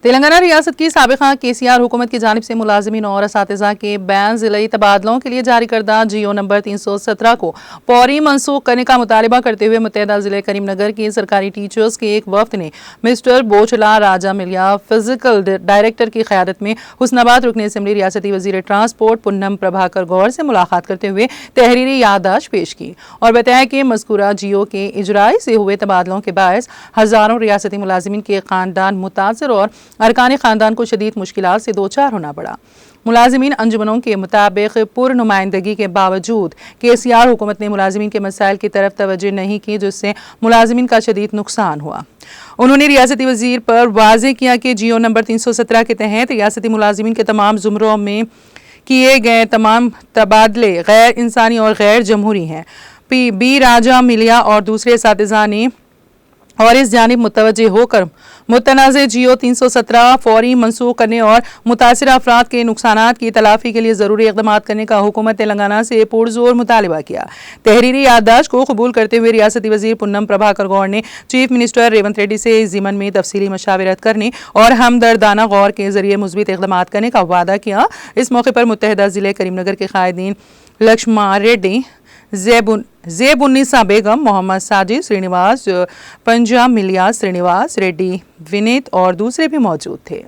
تلنگانہ ریاست کی سابقہ KCR حکومت کی جانب سے ملازمین اور اساتذہ کے بین ضلعی تبادلوں کے لیے جاری کردہ GO نمبر 317 کو فوری منسوخ کرنے کا مطالبہ کرتے ہوئے متحدہ ضلع کریم نگر کے سرکاری ٹیچرز کے ایک وفد نے مسٹر بوچلا راجہ ملیا فزیکل ڈائریکٹر کی قیادت میں حسن آباد رکن اسمبلی ریاستی وزیر ٹرانسپورٹ پونم پربھاکر گور سے ملاقات کرتے ہوئے تحریری یادداشت پیش کی اور بتایا کہ مذکورہ GO کے اجرائی سے ہوئے تبادلوں کے باعث ہزاروں ریاستی ملازمین کے خاندان متاثر اور ارکان خاندان کو شدید مشکلات سے دوچار ہونا پڑا۔ ملازمین انجمنوں کے مطابق پر نمائندگی کے باوجود KCR حکومت نے ملازمین کے مسائل کی طرف توجہ نہیں کی، جس سے ملازمین کا شدید نقصان ہوا۔ انہوں نے ریاستی وزیر پر واضح کیا کہ GO نمبر 317 کے تحت ریاستی ملازمین کے تمام زمروں میں کیے گئے تمام تبادلے غیر انسانی اور غیر جمہوری ہیں۔ بی راجہ ملیا اور دوسرے اساتذہ نے اور اس جانب متوجہ ہو کر متنازع GO 317 فوری منسوخ کرنے اور متاثرہ افراد کے نقصانات کی تلافی کے لیے ضروری اقدامات کرنے کا حکومت تلنگانہ سے پرزور مطالبہ کیا۔ تحریری یادداشت کو قبول کرتے ہوئے ریاستی وزیر پونم پربھاکر گور نے چیف منسٹر ریونت ریڈی سے اس ضمن میں تفصیلی مشاورت کرنے اور ہمدردانہ غور کے ذریعے مثبت اقدامات کرنے کا وعدہ کیا۔ اس موقع پر متحدہ ضلع کریم نگر کے قائدین لکشما ریڈی، زیب النساء بیگم، محمد ساجد سرینواس، پنجا ملیا سرینواس ریڈی، ونیت اور دوسرے بھی موجود تھے۔